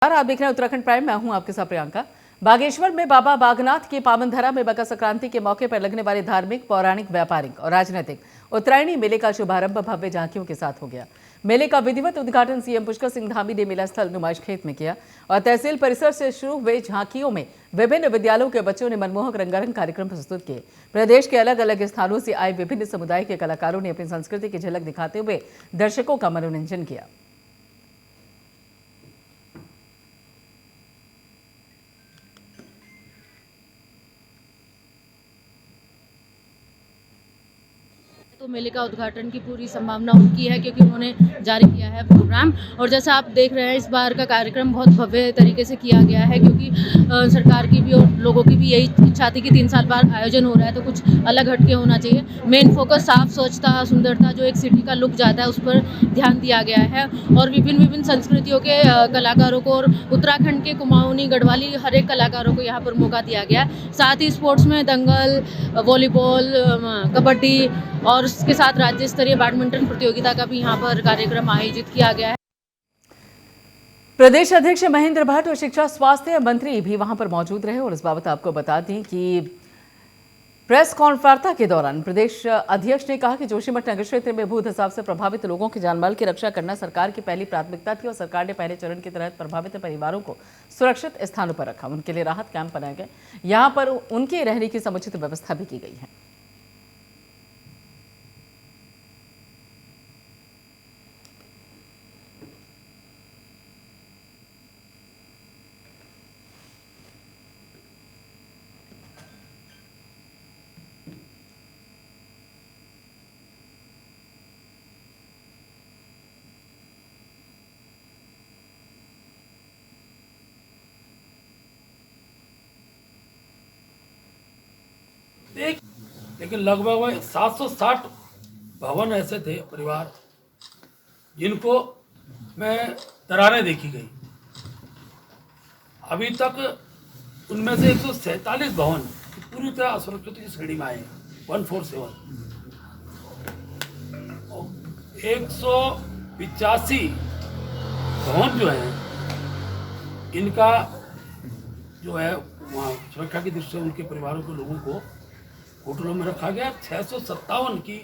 आप देख रहे हैं उत्तराखंड प्राइम। मैं हूं आपके साथ प्रियंका। बागेश्वर में बाबा बागनाथ की पावन धरा में मकर संक्रांति के मौके पर लगने वाले धार्मिक, पौराणिक, व्यापारिक और राजनीतिक उत्तरायणी मेले का शुभारंभ भव्य झांकियों के साथ हो गया। मेले का विधिवत उद्घाटन सीएम पुष्कर सिंह धामी ने मेला स्थल नुमाइश खेत में किया और तहसील परिसर से शुरू हुए झांकियों में विभिन्न विद्यालयों के बच्चों ने मनमोहक रंगारंग कार्यक्रम प्रस्तुत किए। प्रदेश के अलग अलग स्थानों से आए विभिन्न समुदाय के कलाकारों ने अपनी संस्कृति की झलक दिखाते हुए दर्शकों का मनोरंजन किया। तो मेले का उद्घाटन की पूरी संभावना उनकी है क्योंकि उन्होंने जारी किया है प्रोग्राम। और जैसा आप देख रहे हैं, इस बार का कार्यक्रम बहुत भव्य तरीके से किया गया है क्योंकि सरकार की भी और लोगों की भी यही इच्छा थी कि 3 साल बाद आयोजन हो रहा है तो कुछ अलग हटके होना चाहिए। मेन फोकस साफ, स्वच्छता, सुंदरता, जो एक सिटी का लुक जाता है उस पर ध्यान दिया गया है और विभिन्न संस्कृतियों के कलाकारों को और उत्तराखंड के कुमाऊनी, गढ़वाली हर एक कलाकारों को यहाँ पर मौका दिया गया है। साथ ही स्पोर्ट्स में दंगल, वॉलीबॉल, कबड्डी और उसके साथ राज्य स्तरीय बैडमिंटन प्रतियोगिता का भी यहाँ पर कार्यक्रम आयोजित किया गया है। प्रदेश अध्यक्ष महेंद्र भट्ट और शिक्षा स्वास्थ्य मंत्री भी वहां पर मौजूद रहे और इस बाबत आपको बता दें कि प्रेस कॉन्फ्रेंस वार्ता के दौरान प्रदेश अध्यक्ष ने कहा कि जोशीमठ नगर क्षेत्र में भू धसाव से प्रभावित लोगों के जानमाल की रक्षा करना सरकार की पहली प्राथमिकता थी और सरकार ने पहले चरण के तहत प्रभावित परिवारों को सुरक्षित स्थानों पर रखा। उनके लिए राहत कैंप बनाए गए। यहाँ पर उनके रहने की समुचित व्यवस्था भी की गई है। लेकिन लगभग 760 भवन ऐसे थे, परिवार, जिनको मैं दरारें देखी गई। अभी तक उनमें से 147 भवन पूरी तरह असुरक्षित की श्रेणी में आए, 147। 185 भवन जो हैं, इनका जो है वहाँ सुरक्षा की दृष्टि से उनके परिवारों के लोगों को होटलों में रखा गया। 657 की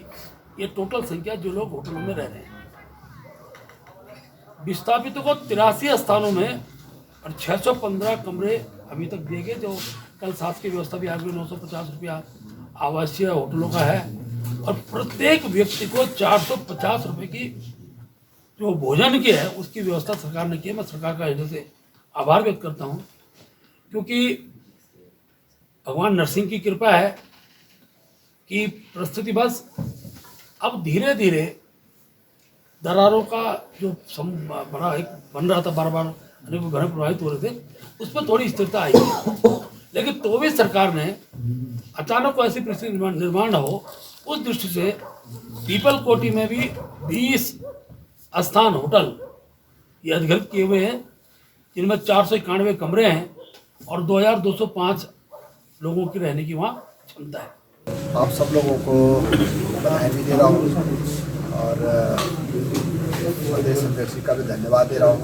ये टोटल संख्या जो लोग होटलों में रह रहे हैं। विस्थापितों को 83 स्थानों में और 615 कमरे अभी तक दिए गए। जो कल साथ की व्यवस्था भी आगे 950 रुपया आवासीय होटलों का है और प्रत्येक व्यक्ति को 450 रुपये की जो भोजन की है उसकी व्यवस्था सरकार ने की है। मैं सरकार का हृदय से आभार व्यक्त करता हूँ क्योंकि भगवान नरसिंह की कृपा है कि परिस्थिति बस अब धीरे धीरे दरारों का जो बड़ा एक बन रहा था, बार बार अनेकों घर प्रभावित हो रहे थे, उस पर थोड़ी स्थिरता आई। लेकिन तो भी सरकार ने अचानक को ऐसी परिस्थिति निर्माण न हो, उस दृष्टि से पीपल कोटी में भी 20 स्थान होटल ये अधिकृत किए हुए हैं, जिनमें 491 कमरे हैं और 2205 लोगों की रहने की वहाँ क्षमता है। आप सब लोगों को बधाई भी दे रहा हूँ और प्रदेश अध्यक्ष का भी धन्यवाद दे रहा हूँ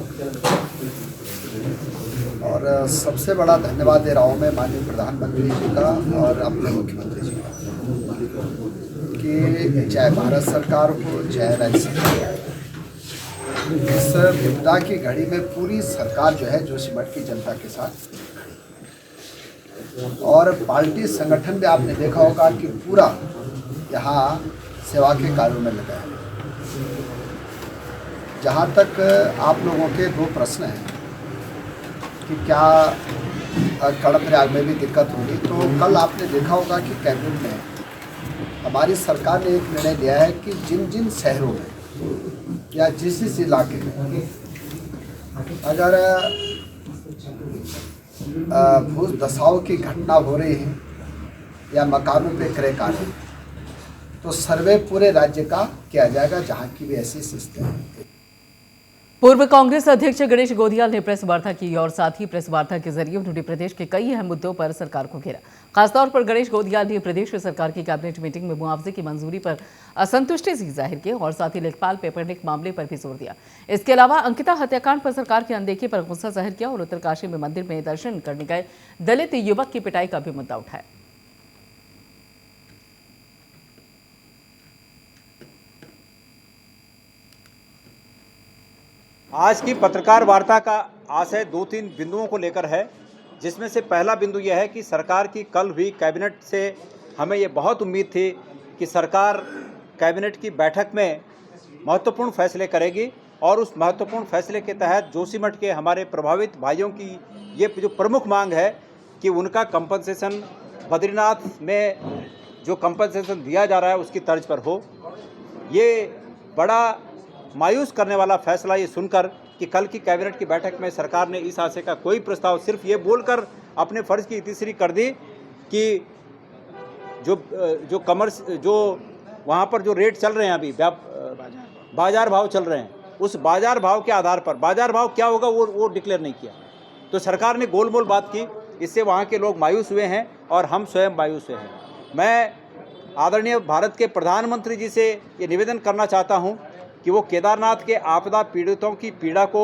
और सबसे बड़ा धन्यवाद दे रहा हूँ मैं माननीय प्रधानमंत्री जी का और अपने मुख्यमंत्री जी का कि चाहे भारत सरकार हो चाहे राज्य सरकार, इस विपदा की घड़ी में पूरी सरकार जो है जोशीमठ की जनता के साथ और पार्टी संगठन भी आपने देखा होगा कि पूरा यहाँ सेवा के कार्यों में लगा है। जहाँ तक आप लोगों के 2 प्रश्न हैं कि क्या कर्णप्रयाग में भी दिक्कत होगी, तो कल आपने देखा होगा कि कैबिनेट में हमारी सरकार ने एक निर्णय लिया है कि जिन जिन शहरों में या जिस इलाके में अगर भू धसाव की घटना हो रही है या मकानों पे क्रय कार्य, तो सर्वे पूरे राज्य का किया जाएगा जहाँ की भी ऐसी स्थिति है। पूर्व कांग्रेस अध्यक्ष गणेश गोधियाल ने प्रेस वार्ता की और साथ ही प्रेस वार्ता के जरिए उन्होंने प्रदेश के कई अहम मुद्दों पर सरकार को घेरा। खासतौर पर गणेश गोधियाल ने प्रदेश सरकार की कैबिनेट मीटिंग में मुआवजे की मंजूरी पर असंतुष्टि जाहिर की और साथ ही लेखपाल पेपरनेक मामले पर भी जोर दिया। इसके अलावा अंकिता हत्याकांड पर सरकार की अनदेखी पर गुस्सा जाहिर किया और उत्तरकाशी में मंदिर में दर्शन करने गए दलित युवक की पिटाई का भी मुद्दा उठाया। आज की पत्रकार वार्ता का आशय 2-3 बिंदुओं को लेकर है, जिसमें से पहला बिंदु यह है कि सरकार की कल हुई कैबिनेट से हमें ये बहुत उम्मीद थी कि सरकार कैबिनेट की बैठक में महत्वपूर्ण फैसले करेगी और उस महत्वपूर्ण फैसले के तहत जोशीमठ के हमारे प्रभावित भाइयों की ये जो प्रमुख मांग है कि उनका कंपनसेशन बद्रीनाथ में जो कंपनसेशन दिया जा रहा है उसकी तर्ज पर हो। ये बड़ा मायूस करने वाला फैसला ये सुनकर कि कल की कैबिनेट की बैठक में सरकार ने इस आशय का कोई प्रस्ताव सिर्फ ये बोलकर अपने फर्ज की इतिश्री कर दी कि जो वहाँ पर जो रेट चल रहे हैं अभी बाजार भाव चल रहे हैं, उस बाजार भाव के आधार पर बाजार भाव क्या होगा वो डिक्लेयर नहीं किया। तो सरकार ने गोलमोल बात की, इससे वहाँ के लोग मायूस हुए हैं और हम स्वयं मायूस हुए हैं। मैं आदरणीय भारत के प्रधानमंत्री जी से ये निवेदन करना चाहता हूँ कि वो केदारनाथ के आपदा पीड़ितों की पीड़ा को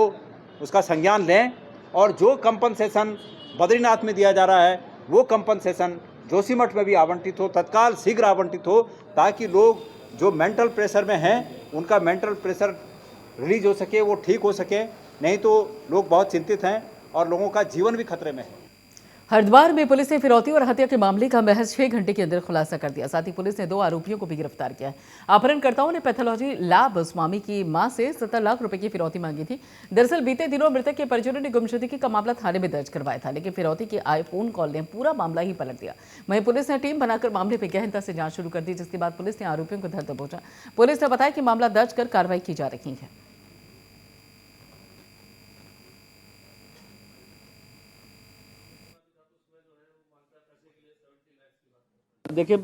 उसका संज्ञान लें और जो कंपनसेशन बद्रीनाथ में दिया जा रहा है वो कंपनसेशन जोशीमठ में भी आवंटित हो, तत्काल शीघ्र आवंटित हो, ताकि लोग जो मेंटल प्रेशर में हैं उनका मेंटल प्रेशर रिलीज हो सके, वो ठीक हो सके। नहीं तो लोग बहुत चिंतित हैं और लोगों का जीवन भी खतरे में है। हरिद्वार में पुलिस ने फिरौती और हत्या के मामले का महज 6 घंटे के अंदर खुलासा कर दिया। साथ ही पुलिस ने 2 आरोपियों को भी गिरफ्तार किया है। अपहरणकर्ताओं ने पैथोलॉजी लैब स्वामी की मां से 17 लाख रुपए की फिरौती मांगी थी। दरअसल बीते दिनों मृतक के परिजनों ने गुमशुदगी का मामला थाने में दर्ज करवाया था, लेकिन फिरौती की आए फोन कॉल ने पूरा मामला ही पलट दिया। वहीं पुलिस ने टीम बनाकर मामले पर गहनता से जांच शुरू कर दी, जिसके बाद पुलिस ने आरोपियों को धर दबोचा। पुलिस ने बताया कि मामला दर्ज कर कार्रवाई की जा रही है। देखिए,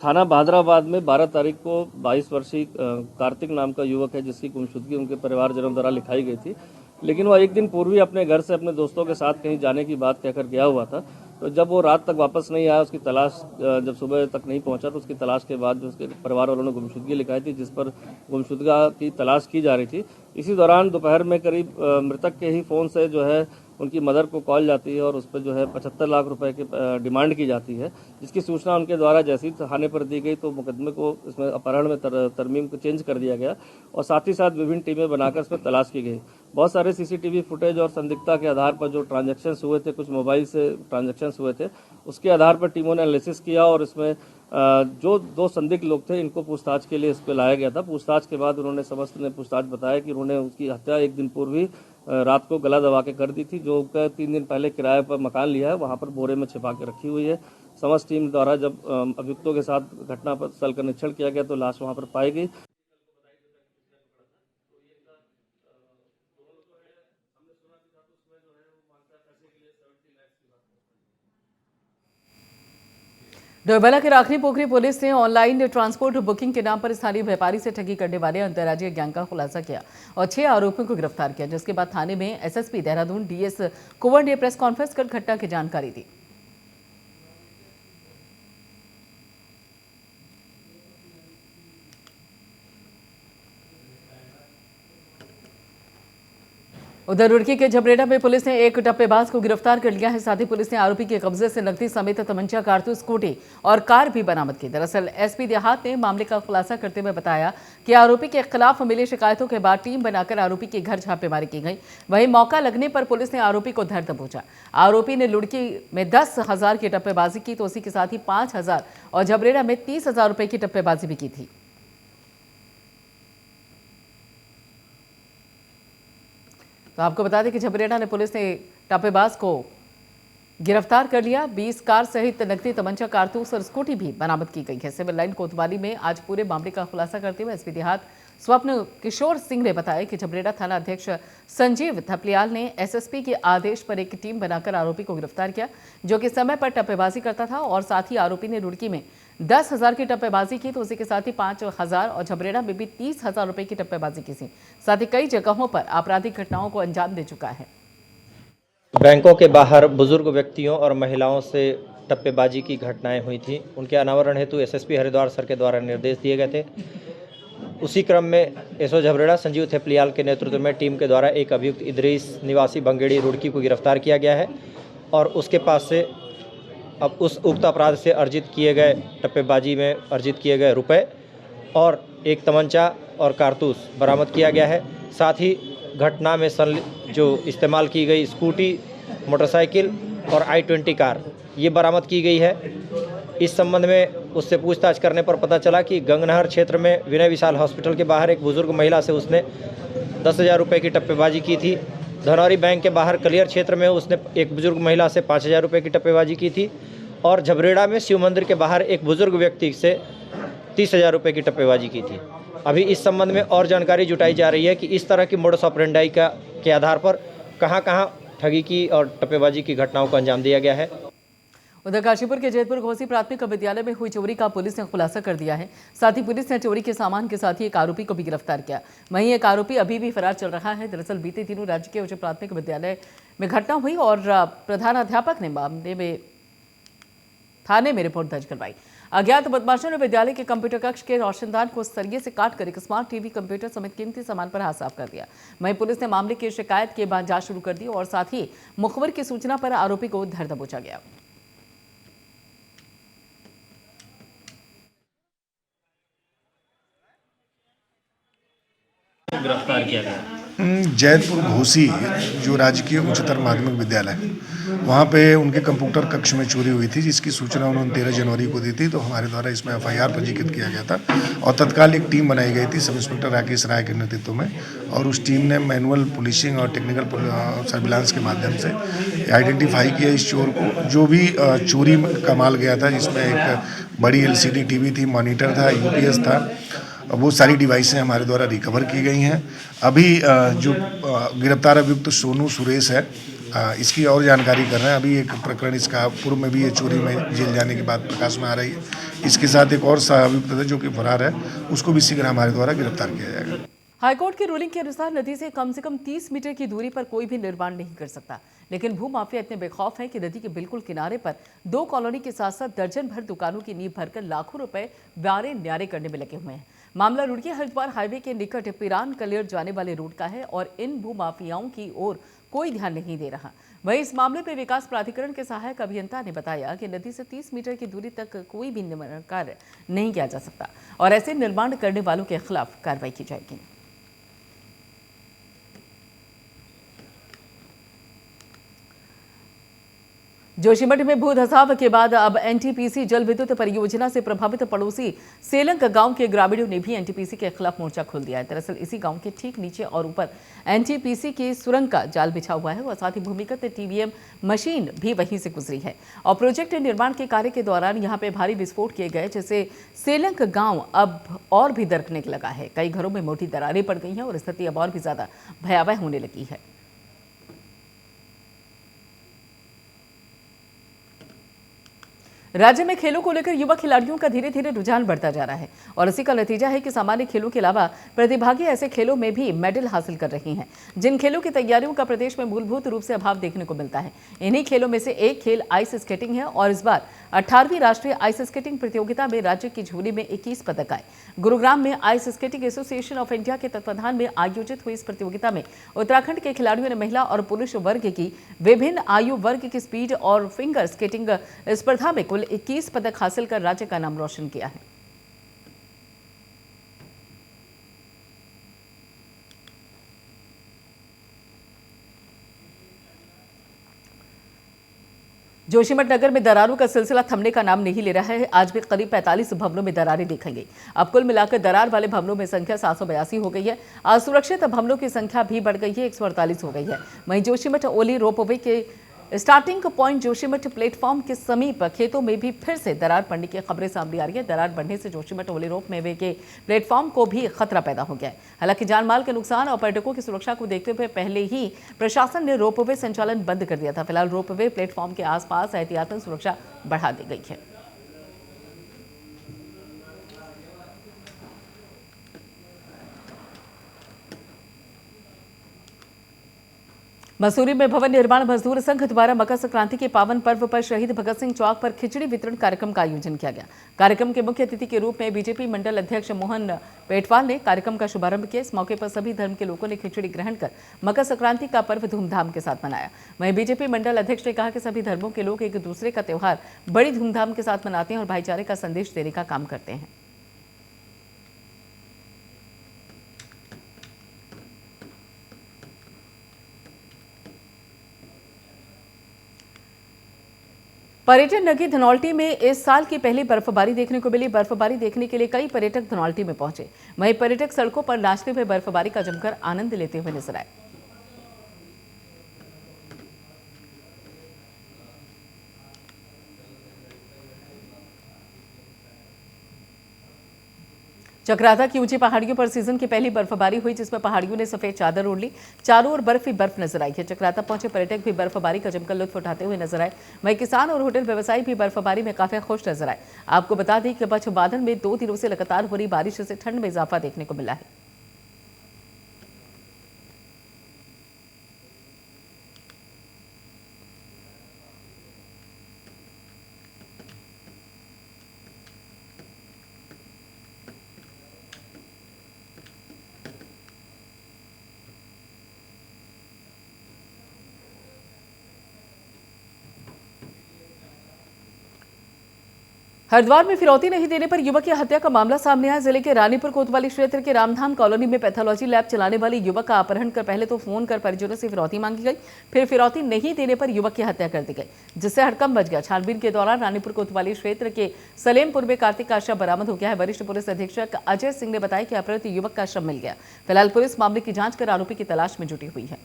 थाना बहादुराबाद में 12 तारीख को 22 वर्षीय कार्तिक नाम का युवक है, जिसकी गुमशुदगी उनके परिवारजनों द्वारा लिखाई गई थी। लेकिन वह एक दिन पूर्व ही अपने घर से अपने दोस्तों के साथ कहीं जाने की बात कहकर गया हुआ था। तो जब वो रात तक वापस नहीं आया, उसकी तलाश जब सुबह तक नहीं पहुंचा, तो उसकी तलाश के बाद जो उसके परिवार वालों ने गुमशुदगी लिखाई थी, जिस पर गुमशुदगा की तलाश की जा रही थी। इसी दौरान दोपहर में करीब मृतक के ही फ़ोन से जो है उनकी मदर को कॉल जाती है और उस पर जो है 75 लाख रुपए की डिमांड की जाती है, जिसकी सूचना उनके द्वारा जैसे ही थाने पर दी गई तो मुकदमे को इसमें अपहरण में तरमीम को चेंज कर दिया गया और साथ ही साथ विभिन्न टीमें बनाकर इसमें तलाश की गई। बहुत सारे सीसीटीवी फुटेज और संदिग्धता के आधार पर जो ट्रांजैक्शंस हुए थे, कुछ मोबाइल से ट्रांजैक्शंस हुए थे, उसके आधार पर टीमों ने एनालिसिस किया और इसमें जो 2 संदिग्ध लोग थे इनको पूछताछ के लिए इस पर लाया गया था। पूछताछ के बाद उन्होंने समस्त ने पूछताछ बताया कि उन्होंने उसकी हत्या एक दिन पूर्व ही रात को गला दबा के कर दी थी। जो 3 दिन पहले किराए पर मकान लिया है वहाँ पर बोरे में छिपा के रखी हुई है। समस्त टीम द्वारा जब अभियुक्तों के साथ घटना पर स्थल का निरीक्षण किया गया तो लाश वहाँ पर पाई गई। डोईवाला के राखनी पोखरी पुलिस ने ऑनलाइन ट्रांसपोर्ट बुकिंग के नाम पर स्थानीय व्यापारी से ठगी करने वाले अंतर्राज्यीय गैंग का खुलासा किया और 6 आरोपियों को गिरफ्तार किया, जिसके बाद थाने में एसएसपी देहरादून डीएस कुंवर ने प्रेस कॉन्फ्रेंस कर घटना की जानकारी दी। उधर रुड़की के झबरेड़ा में पुलिस ने एक टप्पेबाज को गिरफ्तार कर लिया है। साथ ही पुलिस ने आरोपी के कब्जे से नकदी समेत तमंचा, कारतूस, स्कूटी और कार भी बरामद की। दरअसल एसपी देहात ने मामले का खुलासा करते हुए बताया कि आरोपी के खिलाफ मिली शिकायतों के बाद टीम बनाकर आरोपी के घर छापेमारी की गई। वहीं मौका लगने पर पुलिस ने आरोपी को धर दबोचा। आरोपी ने लुड़की में 10,000 की टप्पेबाजी की तो उसी के साथ ही 5,000 और झबरेड़ा में 30,000 रुपए की टप्पेबाजी भी की थी। तो आपको बता दें कि झबरेड़ा ने पुलिस ने टप्पेबाज को गिरफ्तार कर लिया। 20 कार सहित नकदी, तमंचा, कारतूस और स्कूटी भी बरामद की गई है। सिविल लाइन कोतवाली में आज पूरे मामले का खुलासा करते हुए एसपी देहात स्वप्न किशोर सिंह ने बताया कि झबरेड़ा थाना अध्यक्ष संजीव थपलियाल ने एसएसपी के आदेश पर एक टीम बनाकर आरोपी को गिरफ्तार किया, जो कि समय पर टप्पेबाजी करता था और साथ ही आरोपी ने रुड़की में 10,000 की टप्पेबाजी की तो उसी के साथ ही 5,000 और झबरेड़ा में भी 30,000 रुपए की टप्पेबाजी की थी। साथ ही कई जगहों पर आपराधिक घटनाओं को अंजाम दे चुका है। बैंकों के बाहर बुजुर्ग व्यक्तियों और महिलाओं से टप्पेबाजी की घटनाएं हुई थी। उनके अनावरण हेतु एसएसपी हरिद्वार सर के द्वारा निर्देश दिए गए थे। उसी क्रम में एसओ झबरेड़ा संजीव थेपलियाल के नेतृत्व में टीम के द्वारा एक अभियुक्त इदरीस निवासी बंगेड़ी रुड़की को गिरफ्तार किया गया है और उसके पास से अब उस उक्त अपराध से अर्जित किए गए टप्पेबाजी में अर्जित किए गए रुपए और एक तमंचा और कारतूस बरामद किया गया है। साथ ही घटना में जो इस्तेमाल की गई स्कूटी, मोटरसाइकिल और i20 कार ये बरामद की गई है। इस संबंध में उससे पूछताछ करने पर पता चला कि गंगनहर क्षेत्र में विनय विशाल हॉस्पिटल के बाहर एक बुजुर्ग महिला से उसने 10,000 रुपये की टप्पेबाजी की थी। धनौरी बैंक के बाहर कलियर क्षेत्र में उसने एक बुजुर्ग महिला से 5,000 रुपये की टप्पेबाजी की थी और झबरेड़ा में शिव मंदिर के बाहर एक बुजुर्ग व्यक्ति से 30,000 रुपये की टप्पेबाजी की थी। अभी इस संबंध में और जानकारी जुटाई जा रही है कि इस तरह की मोडस ऑपरेंडाई के आधार पर कहां ठगी की और टप्पेबाजी की घटनाओं को अंजाम दिया गया है। उधर काशीपुर के जैतपुर घोसी प्राथमिक विद्यालय में हुई चोरी का पुलिस ने खुलासा कर दिया है। साथ ही पुलिस ने चोरी के सामान के साथ ही एक आरोपी को भी गिरफ्तार किया। वहीं एक आरोपी अभी भी फरार चल रहा है। दरअसल बीते दिनों राज्य के उच्च प्राथमिक विद्यालय में घटना हुई और प्रधानाध्यापक ने मामले में थाने में रिपोर्ट दर्ज करवाई। अज्ञात बदमाशों ने विद्यालय के कंप्यूटर कक्ष के रोशनदान को सरिये से काटकर एक स्मार्ट टीवी, कंप्यूटर समेत कीमती सामान पर हाथ साफ कर दिया। वहीं पुलिस ने मामले की शिकायत के बाद जांच शुरू कर दी और साथ ही मुखबिर की सूचना पर आरोपी को धर दबोचा गया। गिरफ्तार किया गया जैतपुर घोसी जो राजकीय उच्चतर माध्यमिक विद्यालय, वहाँ पे उनके कंप्यूटर कक्ष में चोरी हुई थी, जिसकी सूचना उन्होंने 13 जनवरी को दी थी। तो हमारे द्वारा इसमें FIR पंजीकृत किया गया था और तत्काल एक टीम बनाई गई थी सब इंस्पेक्टर राकेश राय के नेतृत्व में और उस टीम ने मैनुअल पुलिसिंग और टेक्निकल सर्विलांस के माध्यम से आइडेंटिफाई किया इस चोर को। जो भी चोरी का माल गया था, जिसमें एक बड़ी LCD टीवी थी, मॉनिटर था, UPS था, वो सारी डिवाइसें हमारे द्वारा रिकवर की गई हैं। अभी जो गिरफ्तार अभियुक्त सोनू सुरेश है, इसकी और जानकारी कर रहे हैं। अभी एक प्रकरण इसका पूर्व में भी ये चोरी में जेल जाने के बाद प्रकाश में आ रही है। इसके साथ एक और अभियुक्त है जो कि फरार है, उसको भी शीघ्र हमारे द्वारा गिरफ्तार किया जाएगा। हाईकोर्ट की रूलिंग के अनुसार नदी से कम 30 मीटर की दूरी पर कोई भी निर्माण नहीं कर सकता, लेकिन भूमाफिया इतने बेखौफ हैं कि नदी के बिल्कुल किनारे पर 2 कॉलोनी के साथ साथ दर्जन भर दुकानों की नींव भरकर लाखों रुपए ब्यारे न्यारे करने में लगे हुए हैं। मामला रुड़की हरिद्वार हाईवे के निकट पिरान कलियर जाने वाले रोड का है और इन भूमाफियाओं की ओर कोई ध्यान नहीं दे रहा। वहीं इस मामले पर विकास प्राधिकरण के सहायक अभियंता ने बताया कि नदी से 30 मीटर की दूरी तक कोई भी निर्माण कार्य नहीं किया जा सकता और ऐसे निर्माण करने वालों के खिलाफ कार्रवाई की जाएगी। जोशीमठ में भू धसाव के बाद अब NTPC जल विद्युत परियोजना से प्रभावित पड़ोसी सेलंग गांव के ग्रामीणों ने भी NTPC के खिलाफ मोर्चा खोल दिया है। दरअसल इसी गांव के ठीक नीचे और ऊपर NTPC की सुरंग का जाल बिछा हुआ है और साथ ही भूमिगत TVM मशीन भी वहीं से गुजरी है और प्रोजेक्ट निर्माण के कार्य के दौरान यहां पे भारी विस्फोट किए गए, जिससे सेलंग गाँव अब और भी दरकने लगा है। कई घरों में मोटी दरारें पड़ गई हैं और स्थिति अब और भी ज्यादा भयावह होने लगी है। राज्य में खेलों को लेकर युवा खिलाड़ियों का धीरे धीरे रुझान बढ़ता जा रहा है और इसी का नतीजा है कि सामान्य खेलों के अलावा प्रतिभागी ऐसे खेलों में भी मेडल हासिल कर रहे हैं, जिन खेलों की तैयारियों का प्रदेश में मूलभूत रूप से अभाव देखने को मिलता है। इन्हीं खेलों में से एक खेल आइस स्केटिंग है और इस बार 18वीं राष्ट्रीय आइस स्केटिंग प्रतियोगिता में राज्य की झोली में 21 पदक आए। गुरुग्राम में ice skating association of India के तत्वाधान में आयोजित हुई इस प्रतियोगिता में उत्तराखंड के खिलाड़ियों ने महिला और पुरुष वर्ग की विभिन्न आयु वर्ग की स्पीड और फिंगर स्केटिंग स्पर्धा में कुल 21 पदक हासिल कर राज्य का नाम रोशन किया है। जोशीमठ नगर में दरारों का सिलसिला थमने का नाम नहीं ले रहा है। आज भी करीब 45 भवनों में दरारें देखी गई। अब कुल मिलाकर दरार वाले भवनों में संख्या 782 हो गई है। असुरक्षित भवनों की संख्या भी बढ़ गई है, 148 हो गई है। वहीं जोशीमठ ओली रोपवे के स्टार्टिंग पॉइंट जोशीमठ प्लेटफॉर्म के समीप खेतों में भी फिर से दरार पड़ने की खबरें सामने आ रही है। दरार बढ़ने से जोशीमठ ओली रोपवे के प्लेटफॉर्म को भी खतरा पैदा हो गया है। हालांकि जानमाल के नुकसान और पर्यटकों की सुरक्षा को देखते हुए पहले ही प्रशासन ने रोपवे संचालन बंद कर दिया था। फिलहाल रोपवे प्लेटफॉर्म के आसपास एहतियातन सुरक्षा बढ़ा दी गई है। मसूरी में भवन निर्माण मजदूर संघ द्वारा मकर संक्रांति के पावन पर्व पर शहीद भगत सिंह चौक पर खिचड़ी वितरण कार्यक्रम का आयोजन किया गया। कार्यक्रम के मुख्य अतिथि के रूप में बीजेपी मंडल अध्यक्ष मोहन पेटवाल ने कार्यक्रम का शुभारंभ किया। इस मौके पर सभी धर्म के लोगों ने खिचड़ी ग्रहण कर मकर संक्रांति का पर्व धूमधाम के साथ मनाया। वहीं बीजेपी मंडल अध्यक्ष ने कहा कि सभी धर्मों के लोग एक दूसरे का त्योहार बड़ी धूमधाम के साथ मनाते हैं और भाईचारे का संदेश देने का काम करते हैं। पर्यटन नगरी धनौल्टी में इस साल की पहली बर्फबारी देखने को मिली। बर्फबारी देखने के लिए कई पर्यटक धनौल्टी में पहुंचे। वहीं पर्यटक सड़कों पर नाचते हुए बर्फबारी का जमकर आनंद लेते हुए नजर आए। चक्राता की ऊंची पहाड़ियों पर सीजन की पहली बर्फबारी हुई, जिसमें पहाड़ियों ने सफेद चादर ओढ़ ली। चारों ओर बर्फ ही बर्फ नजर आई है। चक्राता पहुंचे पर्यटक भी बर्फबारी का जमकर लुत्फ उठाते हुए नजर आए। वहीं किसान और होटल व्यवसायी भी बर्फबारी में काफी खुश नजर आए। आपको बता दें कि पश्चिम बादल में 2 दिनों से लगातार हो रही बारिश से ठंड में इजाफा देखने को मिला है। हरिद्वार में फिरौती नहीं देने पर युवक की हत्या का मामला सामने आया। जिले के रानीपुर कोतवाली क्षेत्र के रामधाम कॉलोनी में पैथोलॉजी लैब चलाने वाले युवक का अपहरण कर पहले तो फोन कर परिजनों से फिरौती मांगी गई, फिर फिरौती नहीं देने पर युवक की हत्या कर दी गई, जिससे हड़कंप मच गया। छानबीन के दौरान रानीपुर कोतवाली क्षेत्र के सलेमपुर में कार्तिक का शव बरामद हो गया है। वरिष्ठ पुलिस अधीक्षक अजय सिंह ने बताया कि अपहृत युवक का शव मिल गया। फिलहाल पुलिस मामले की जांच कर आरोपी की तलाश में जुटी हुई है।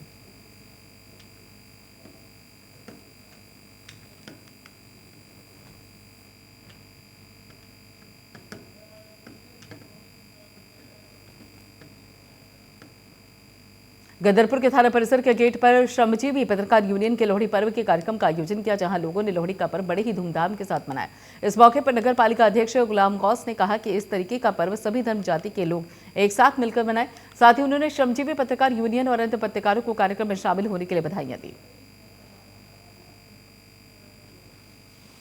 गदरपुर के थाना परिसर के गेट पर श्रमजीवी पत्रकार यूनियन के लोहड़ी पर्व के कार्यक्रम का आयोजन किया, जहां लोगों ने लोहड़ी का पर्व बड़े ही धूमधाम के साथ मनाया। इस मौके पर नगर पालिका अध्यक्ष गुलाम गौस ने कहा कि इस तरीके का पर्व सभी धर्म जाति के लोग एक साथ मिलकर मनाए। साथ ही उन्होंने श्रमजीवी पत्रकार यूनियन और अन्य पत्रकारों को कार्यक्रम में शामिल होने के लिए बधाइयां दी।